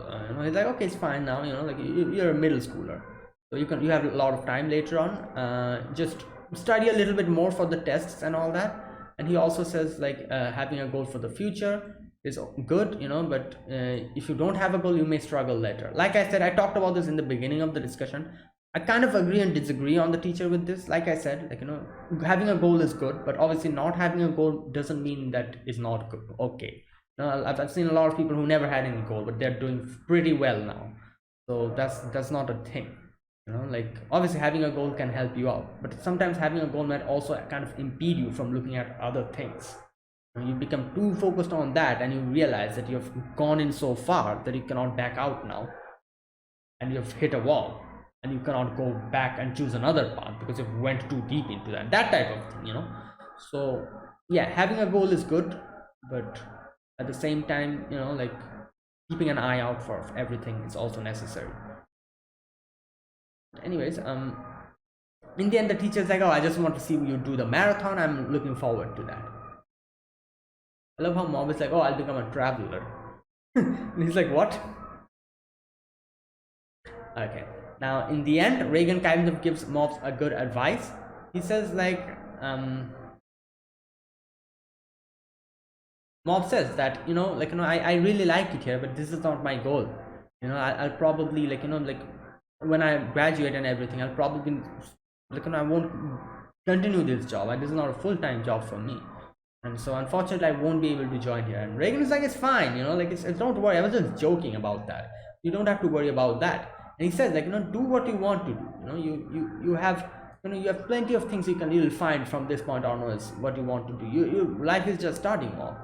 He's like, okay, it's fine now. You're a middle schooler, so you have a lot of time later on. Just study a little bit more for the tests and all that. And he also says having a goal for the future is good, but if you don't have a goal, you may struggle later. Like I said, I talked about this in the beginning of the discussion. I kind of agree and disagree on the teacher with this. Like I said, having a goal is good, but obviously not having a goal doesn't mean that is not good. Okay, I've seen a lot of people who never had any goal, but they're doing pretty well now. So that's not a thing. Obviously having a goal can help you out, but sometimes having a goal might also kind of impede you from looking at other things. You become too focused on that, and you realize that you've gone in so far that you cannot back out now, and you've hit a wall, and you cannot go back and choose another path because you went too deep into that type of thing. So yeah, having a goal is good, but at the same time, keeping an eye out for everything is also necessary. Anyways, in the end, the teacher's like, oh, I just want to see you do the marathon. I'm looking forward to that. I love how Mob is like, oh, I'll become a traveler. And he's like, what? Okay, Now in the end, Reagan kind of gives Mobs a good advice. He says like, Mob says that, like, I really like it here, but this is not my goal. I'll probably, like, like when I graduate and everything, I'll probably, like, I won't continue this job. This is not a full-time job for me, and so unfortunately I won't be able to join here. And Reagan is like, it's fine, like, it's don't worry, I was just joking about that. You don't have to worry about that. And he says like, do what you want to do. You have, you have plenty of things you'll find from this point onwards what you want to do. Your life is just starting off.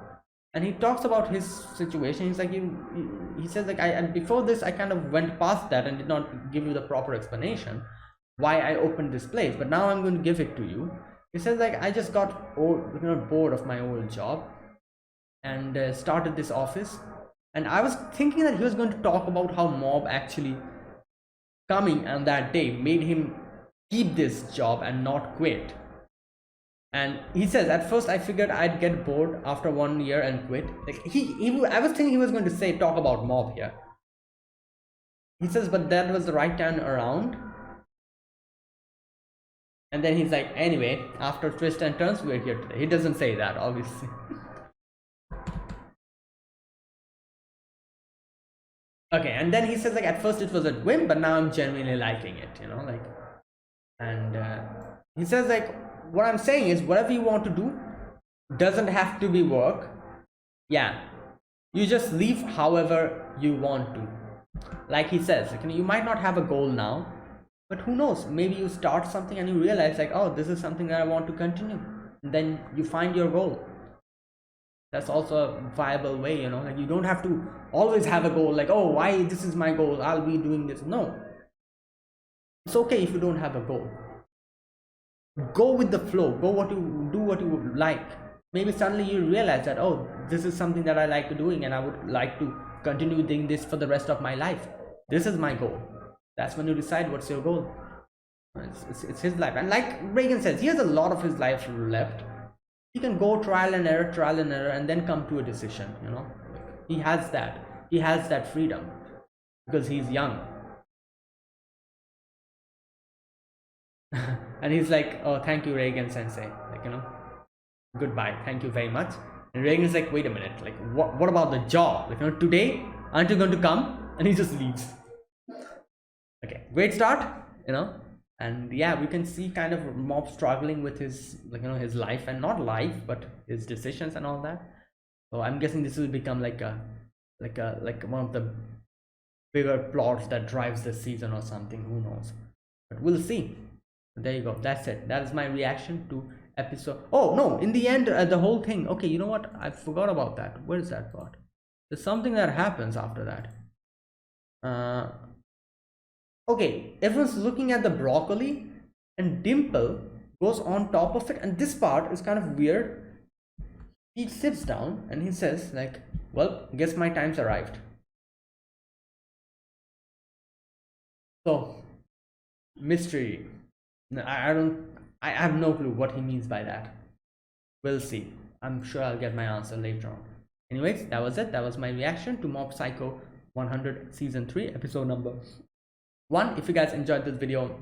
And he talks about his situation. He's like, he says like, and before this I kind of went past that and did not give you the proper explanation why I opened this place, but now I'm going to give it to you. He says like, I just got bored of my old job and started this office. And I was thinking that he was going to talk about how Mob actually coming on that day made him keep this job and not quit. And he says, at first I figured I'd get bored after 1 year and quit. Like I was thinking he was going to talk about Mob here. He says, but that was the right turn around. And then he's like, anyway, after twists and turns, we're here today. He doesn't say that, obviously. Okay, and then he says like, at first it was a whim, but now I'm genuinely liking it, like. And he says like, what I'm saying is, whatever you want to do doesn't have to be work. Yeah, you just leave however you want to. Like he says, like, you might not have a goal now, but who knows, maybe you start something and you realize like, oh, this is something that I want to continue, and then you find your goal. That's also a viable way, like, you don't have to always have a goal like, oh, why this is my goal, I'll be doing this. No, it's okay if you don't have a goal. Go with the flow. Do what you like. Maybe suddenly you realize that, oh, this is something that I like doing and I would like to continue doing this for the rest of my life. This is my goal. That's when you decide what's your goal. It's his life. And like Reagan says, he has a lot of his life left. He can go trial and error, and then come to a decision. He has that freedom because he's young. And he's like, oh, thank you, Reagan sensei, like, goodbye, thank you very much. And Reagan's like, wait a minute, like, what about the job, like, today aren't you going to come? And he just leaves. Okay, great start, and yeah, we can see kind of Mob struggling with his, like, his life, and not life but his decisions and all that. So I'm guessing this will become like one of the bigger plots that drives the season or something, who knows, but we'll see. There you go, that's it. That is my reaction to episode. Oh no, in the end, the whole thing. Okay, you know what, I forgot about that. Where is that part? There's something that happens after that. Okay, everyone's looking at the broccoli and Dimple goes on top of it, and this part is kind of weird. He sits down and he says like, well, guess my time's arrived. So mystery. I have no clue what he means by that. We'll see. I'm sure I'll get my answer later on. Anyways, that was it. That was my reaction to Mob Psycho 100 season 3 episode number 1. If you guys enjoyed this video,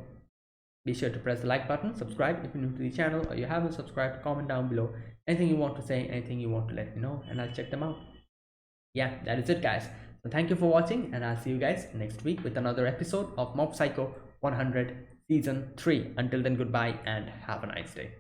be sure to press the like button, subscribe if you're new to the channel, or you haven't subscribed, comment down below anything you want to say, anything you want to let me know, and I'll check them out. Yeah, that is it, guys. So thank you for watching, and I'll see you guys next week with another episode of Mob Psycho 100 season 3. Until then, goodbye and have a nice day.